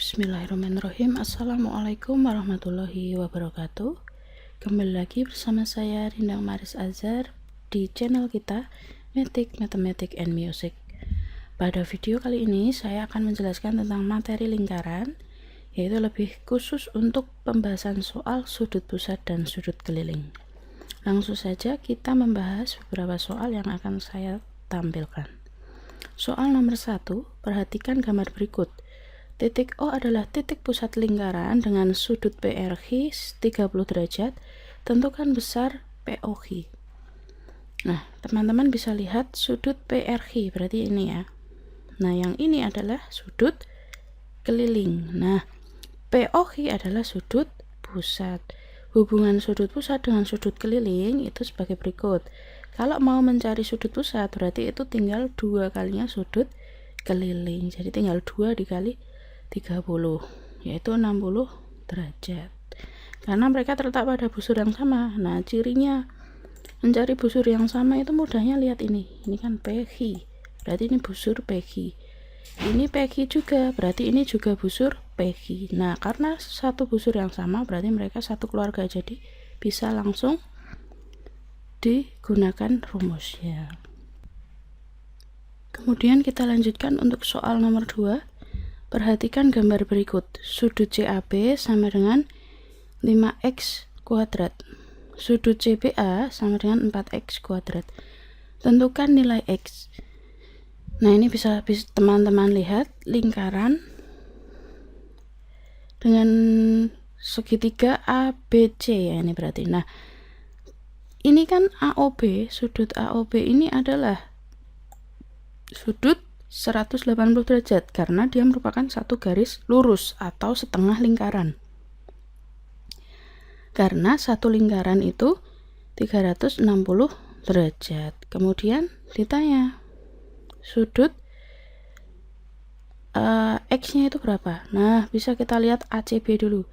Bismillahirrahmanirrahim. Assalamualaikum warahmatullahi wabarakatuh. Kembali lagi bersama saya Rindang Maris Azhar di channel kita Mathik, Mathematic and Music. Pada video kali ini saya akan menjelaskan tentang materi lingkaran, yaitu lebih khusus untuk pembahasan soal sudut pusat dan sudut keliling. Langsung saja kita membahas beberapa soal yang akan saya tampilkan. Soal nomor 1, perhatikan gambar berikut. Titik O adalah titik pusat lingkaran dengan sudut PRG 30 derajat. Tentukan besar POG. Nah, teman-teman bisa lihat sudut PRG, berarti ini ya. Nah, yang ini adalah sudut keliling. Nah, POG adalah sudut pusat. Hubungan sudut pusat dengan sudut keliling itu sebagai berikut. Kalau mau mencari sudut pusat, berarti itu tinggal 2 kalinya sudut keliling. Jadi tinggal 2 dikali 30, yaitu 60 derajat. Karena mereka terletak pada busur yang sama. Nah, cirinya mencari busur yang sama itu mudahnya, lihat ini. Ini kan PG, berarti ini busur PG. Ini PG juga, berarti ini juga busur PG. Nah, karena satu busur yang sama, berarti mereka satu keluarga. Jadi bisa langsung digunakan rumusnya. Kemudian kita lanjutkan untuk soal nomor 2. Perhatikan gambar berikut. Sudut CAB sama dengan 5x kuadrat. Sudut CBA sama dengan 4x kuadrat. Tentukan nilai x. Nah, ini bisa teman-teman lihat lingkaran dengan segitiga ABC ya, ini berarti. Nah, ini kan AOB, sudut AOB ini adalah sudut 180 derajat karena dia merupakan satu garis lurus atau setengah lingkaran. Karena satu lingkaran itu 360 derajat. Kemudian ditanya sudut X-nya itu berapa? Nah, bisa kita lihat ACB dulu.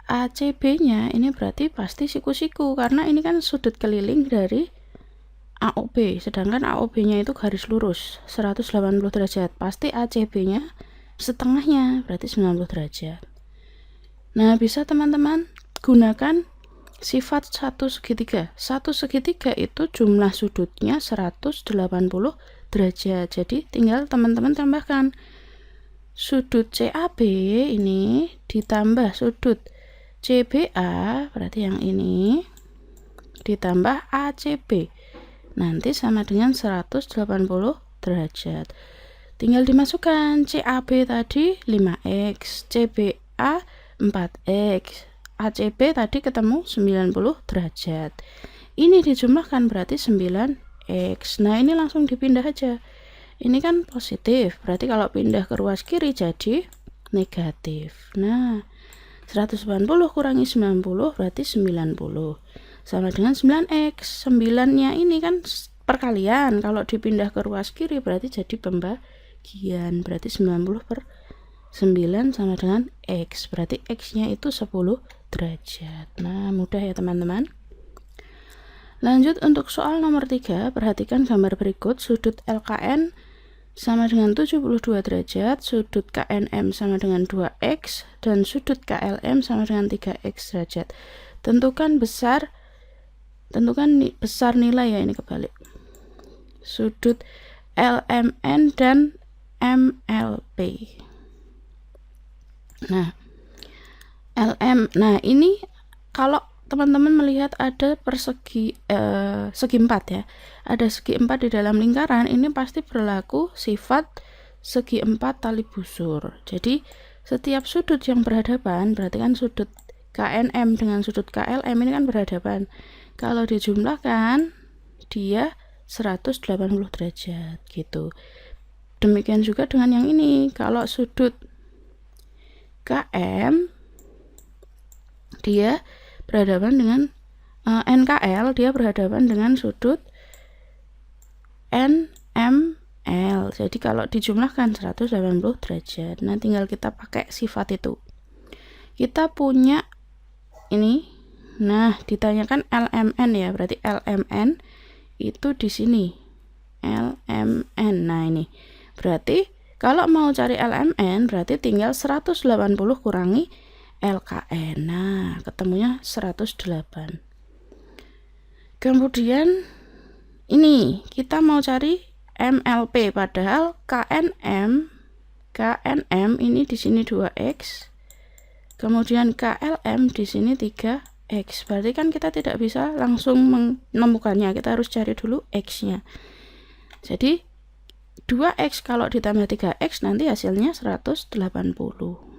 ACB-nya ini berarti pasti siku-siku karena ini kan sudut keliling dari AOB, sedangkan AOB-nya itu garis lurus 180 derajat. Pasti ACB-nya setengahnya, berarti 90 derajat. Nah, bisa teman-teman gunakan sifat satu segitiga. Satu segitiga itu jumlah sudutnya 180 derajat. Jadi tinggal teman-teman tambahkan sudut CAB ini ditambah sudut CBA, berarti yang ini ditambah ACB. Nanti sama dengan 180 derajat. Tinggal dimasukkan CAB tadi 5x, CBA 4x, ACB tadi ketemu 90 derajat. Ini dijumlahkan berarti 9x. Nah, ini langsung dipindah aja. Ini kan positif, berarti kalau pindah ke ruas kiri jadi negatif. Nah, 180 kurangi 90 berarti 90. Sama dengan 9x. 9-nya ini kan perkalian, kalau dipindah ke ruas kiri berarti jadi pembagian, berarti 90 per 9 sama dengan x, berarti x-nya itu 10 derajat. Nah, mudah ya teman-teman. Lanjut untuk soal nomor 3. Perhatikan gambar berikut. Sudut LKN sama dengan 72 derajat, sudut KNM sama dengan 2x, dan sudut KLM sama dengan 3x derajat. Tentukan besar nilai ya, ini kebalik. Sudut LMN dan MLP. Nah, ini kalau teman-teman melihat ada segi 4 ya. Ada segi 4 di dalam lingkaran, ini pasti berlaku sifat segi 4 tali busur. Jadi setiap sudut yang berhadapan, berarti kan sudut KNM dengan sudut KLM ini kan berhadapan. Kalau dijumlahkan dia 180 derajat gitu. Demikian juga dengan yang ini. Kalau sudut KM dia berhadapan dengan NKL, dia berhadapan dengan sudut NML. Jadi kalau dijumlahkan 180 derajat. Nah, tinggal kita pakai sifat itu. Kita punya ini. Nah, ditanyakan LMN ya, berarti LMN itu di sini. LMN. Nah, ini berarti Kalau mau cari LMN berarti tinggal 180 kurangi LKN. Nah, ketemunya 108. Kemudian ini kita mau cari MLP, padahal KNM ini di sini 2X. Kemudian KLM di sini 3X. Berarti kan kita tidak bisa langsung menemukannya, kita harus cari dulu X-nya. Jadi 2X kalau ditambah 3X nanti hasilnya 180.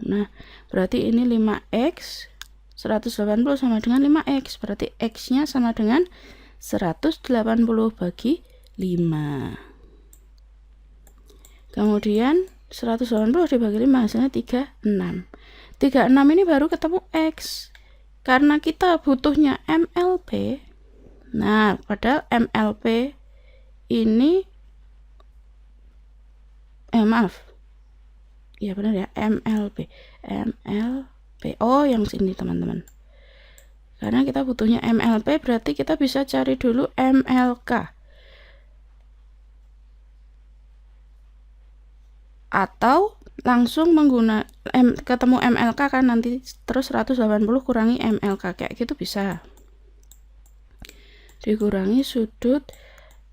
Nah, berarti ini 5X, 180 sama dengan 5X. Berarti X-nya sama dengan 180 bagi 5. Kemudian 180 dibagi 5 hasilnya 36. 36 ini baru ketemu X. Karena kita butuhnya MLP. Nah, padahal MLP ini maaf. Ya benar ya, MLP. Oh, yang sini teman-teman. Karena kita butuhnya MLP berarti kita bisa cari dulu MLK. Atau langsung ketemu MLK kan nanti terus 180 kurangi MLK kayak gitu bisa. Dikurangi sudut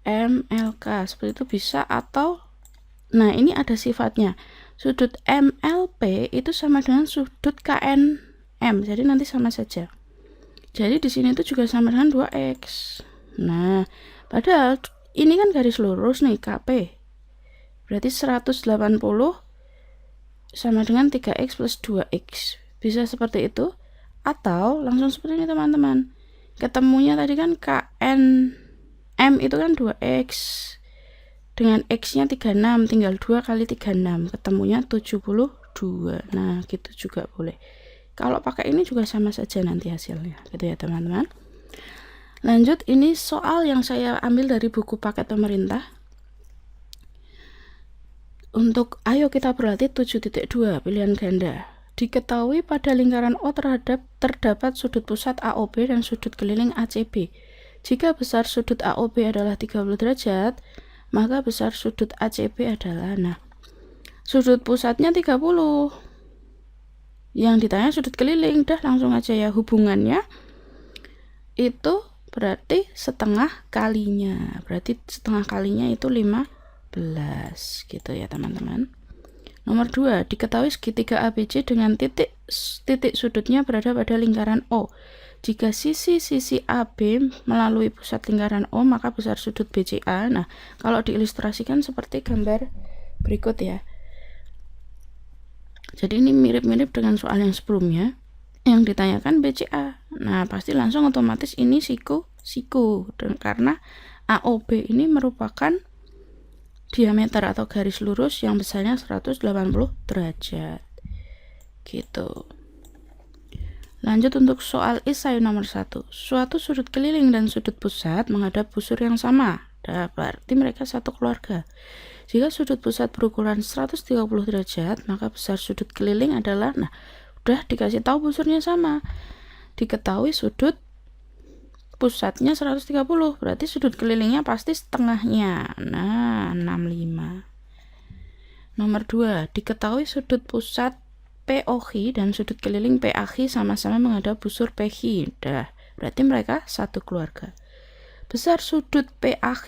MLK seperti itu bisa. Atau nah ini ada sifatnya. Sudut MLP itu sama dengan sudut KNM. Jadi nanti sama saja. Jadi di sini itu juga sama dengan 2X. Nah, padahal ini kan garis lurus nih KP. Berarti 180 sama dengan 3X plus 2X. Bisa seperti itu. Atau langsung seperti ini teman-teman. Ketemunya tadi kan KNM itu kan 2X. Dengan X-nya 36, tinggal 2 kali 36. Ketemunya 72. Nah, gitu juga boleh. Kalau pakai ini juga sama saja nanti hasilnya. Gitu ya teman-teman. Lanjut, ini soal yang saya ambil dari buku paket pemerintah. Untuk ayo kita berlatih 7.2 pilihan ganda. Diketahui pada lingkaran O terdapat sudut pusat AOB dan sudut keliling ACB. Jika besar sudut AOB adalah 30 derajat, maka besar sudut ACB adalah, nah, sudut pusatnya 30. Yang ditanya sudut keliling, dah langsung aja ya, hubungannya itu berarti setengah kalinya. Berarti setengah kalinya itu 15 gitu ya teman-teman. Nomor 2, diketahui segitiga ABC dengan titik sudutnya berada pada lingkaran O. Jika sisi AB melalui pusat lingkaran O, maka besar sudut BCA. Nah, kalau diilustrasikan seperti gambar berikut ya. Jadi ini mirip-mirip dengan soal yang sebelumnya yang ditanyakan BCA. Nah, pasti langsung otomatis ini siku karena AOB ini merupakan diameter atau garis lurus yang besarnya 180 derajat. Gitu. Lanjut untuk soal esai nomor 1. Suatu sudut keliling dan sudut pusat menghadap busur yang sama. Berarti mereka satu keluarga. Jika sudut pusat berukuran 130 derajat, maka besar sudut keliling adalah, nah, udah dikasih tahu busurnya sama. Diketahui sudut pusatnya 130, berarti sudut kelilingnya pasti setengahnya. Nah, 65. Nomor 2, diketahui sudut pusat POH dan sudut keliling PAH sama-sama menghadap busur PH. Dah, berarti mereka satu keluarga. Besar sudut PAH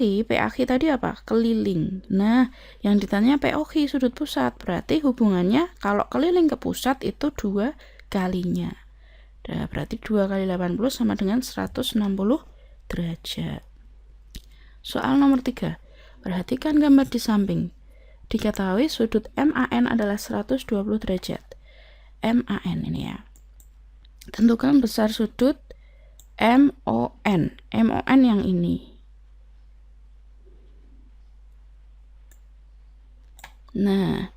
tadi apa? Keliling. Nah, yang ditanya POH sudut pusat, berarti hubungannya kalau keliling ke pusat itu 2 kalinya. Nah, berarti 2 kali 80 sama dengan 160 derajat. Soal nomor 3. Perhatikan gambar di samping. Diketahui sudut MAN adalah 120 derajat. MAN ini ya. Tentukan besar sudut MON. MON yang ini. Nah,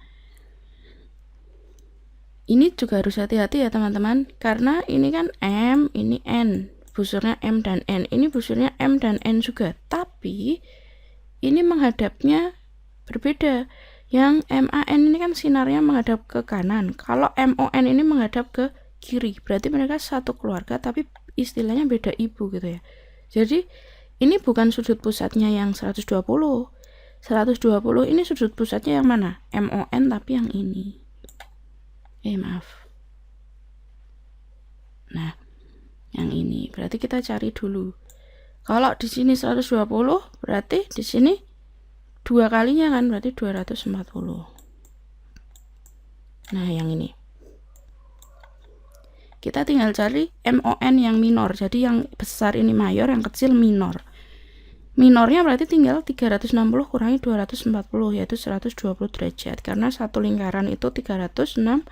ini juga harus hati-hati ya teman-teman, karena ini kan M, ini N, busurnya M dan N, ini busurnya M dan N juga, tapi ini menghadapnya berbeda. Yang MAN ini kan sinarnya menghadap ke kanan, kalau MON ini menghadap ke kiri, berarti mereka satu keluarga tapi istilahnya beda ibu gitu ya. Jadi ini bukan sudut pusatnya yang 120, 120 ini sudut pusatnya yang mana? MON, tapi yang ini. Maaf. Nah, yang ini. Berarti kita cari dulu. Kalau di sini 120, berarti di sini 2 kalinya kan, berarti 240. Nah, yang ini. Kita tinggal cari MON yang minor. Jadi yang besar ini mayor, yang kecil minor. Minornya berarti tinggal 360 kurangi 240, yaitu 120 derajat. Karena satu lingkaran itu 360.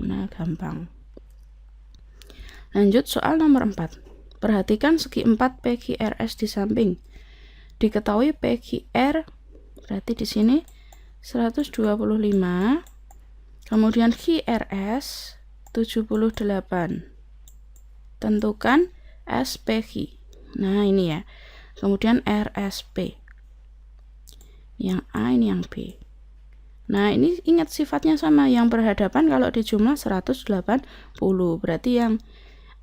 Nah, gampang. Lanjut soal nomor 4. Perhatikan segi 4 PQRS di samping. Diketahui PQR berarti di sini 125. Kemudian QRS 78. Tentukan SPQ. Nah, ini ya. Kemudian RSP. Yang A, ini yang B. Nah, ini ingat sifatnya sama. Yang berhadapan kalau di jumlah 180. Berarti yang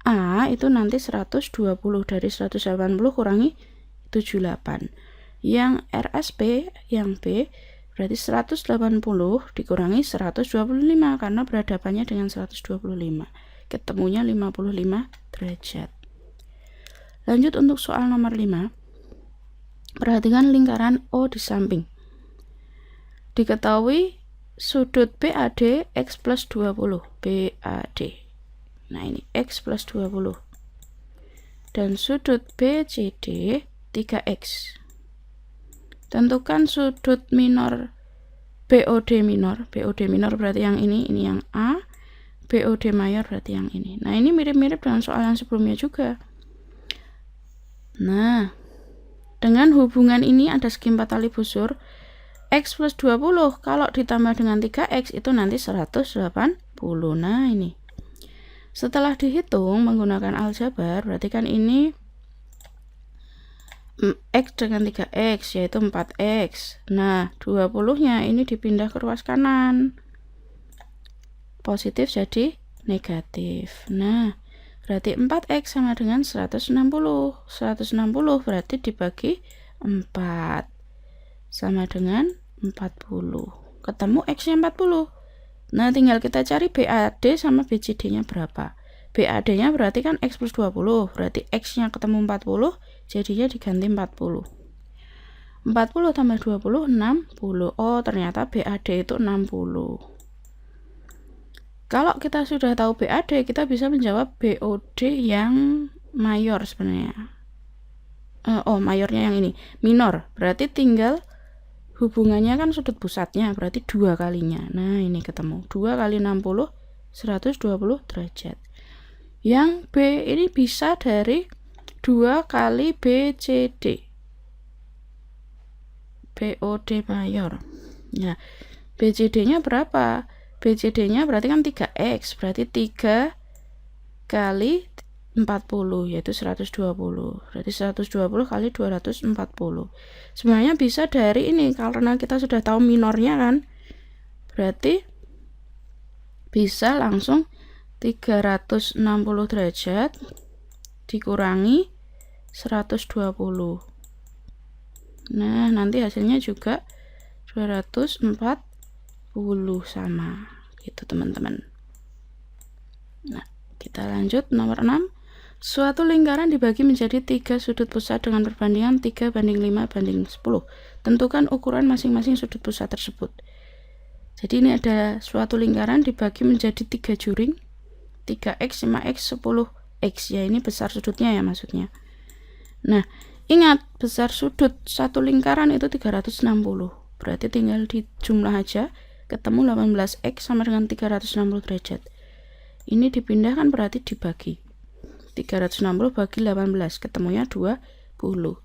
A itu nanti 120. Dari 180 kurangi 78. Yang RSP, yang B, berarti 180 dikurangi 125. Karena berhadapannya dengan 125. Ketemunya 55 derajat. Lanjut untuk soal nomor 5. Perhatikan lingkaran O di samping. Diketahui sudut BAD X plus 20. BAD. Nah, ini X plus 20. Dan sudut BCD 3X. Tentukan sudut minor BOD minor. BOD minor berarti yang ini yang A. BOD mayor berarti yang ini. Nah, ini mirip-mirip dengan soal yang sebelumnya juga. Nah, dengan hubungan ini ada segi 4 tali busur. X plus 20 kalau ditambah dengan 3X itu nanti 180. Nah, ini. Setelah dihitung menggunakan aljabar, berarti kan ini X dengan 3X yaitu 4X. Nah, 20-nya ini dipindah ke ruas kanan. Positif jadi negatif. Nah, berarti 4X sama dengan 160. 160 berarti dibagi 4. Sama dengan 40. Ketemu X-nya 40. Nah, tinggal kita cari BAD sama BCD-nya berapa. BAD-nya berarti kan X plus 20. Berarti X-nya ketemu 40. Jadinya diganti 40. 40 tambah 20, 60. Oh, ternyata BAD itu 60. Kalau kita sudah tahu BAD, kita bisa menjawab BOD yang mayor sebenarnya. Mayornya yang ini, minor. Berarti tinggal hubungannya kan sudut pusatnya, berarti 2 kalinya. Nah, ini ketemu. 2 kali 60, 120 derajat. Yang B ini bisa dari 2 kali BCD. BOD mayor. Nah, BCD-nya berapa? BCD-nya berarti kan 3X, berarti 3 kali 40, yaitu 120. Berarti 120 kali 240. Sebenarnya bisa dari ini, karena kita sudah tahu minornya kan. Berarti bisa langsung 360 derajat dikurangi 120. Nah, nanti hasilnya juga 240 sama gitu teman-teman. Nah, kita lanjut nomor 6. Suatu lingkaran dibagi menjadi 3 sudut pusat dengan perbandingan 3:5:10. Tentukan ukuran masing-masing sudut pusat tersebut. Jadi ini ada suatu lingkaran dibagi menjadi 3 juring, 3X, 5X, 10X. Ya, ini besar sudutnya ya maksudnya. Nah, ingat besar sudut satu lingkaran itu 360. Berarti tinggal dijumlah aja. Ketemu 18X sama dengan 360 derajat. Ini dipindahkan berarti dibagi. 360 bagi 18, ketemunya 20.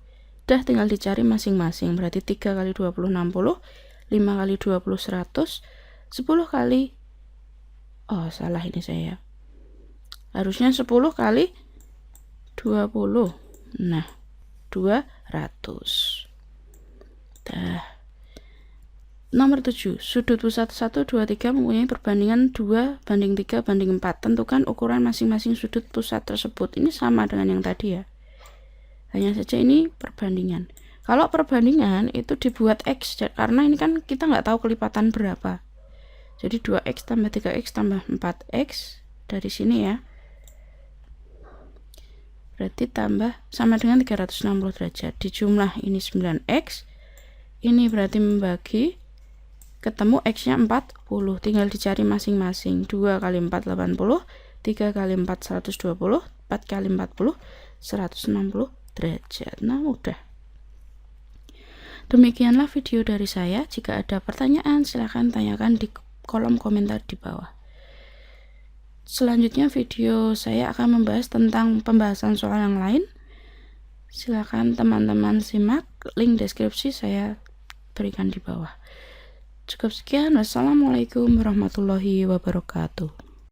Udah tinggal dicari masing-masing. Berarti 3 kali 20, 60. 5 kali 20, 100. 10 kali... Oh, salah ini saya. Harusnya 10 kali 20. Nah, 200. Dah. Nomor 7. Sudut pusat 1, 2, 3 mempunyai perbandingan 2:3:4. Tentukan ukuran masing-masing sudut pusat tersebut. Ini sama dengan yang tadi ya. Hanya saja ini perbandingan. Kalau perbandingan itu dibuat X, karena ini kan kita nggak tahu kelipatan berapa. Jadi 2X tambah 3X tambah 4X dari sini ya. Berarti tambah sama dengan 360 derajat. Dijumlah ini 9X. Ini berarti membagi, ketemu X-nya 40. Tinggal dicari masing-masing. 2 kali 4 80, 3 kali 4 120, 4 kali 40 160 derajat. Nah, mudah. Demikianlah video dari saya. Jika ada pertanyaan, silahkan tanyakan di kolom komentar di bawah. Selanjutnya video saya akan membahas tentang pembahasan soal yang lain. Silahkan teman-teman simak, link deskripsi saya berikan di bawah. Cukup sekian, wassalamualaikum warahmatullahi wabarakatuh.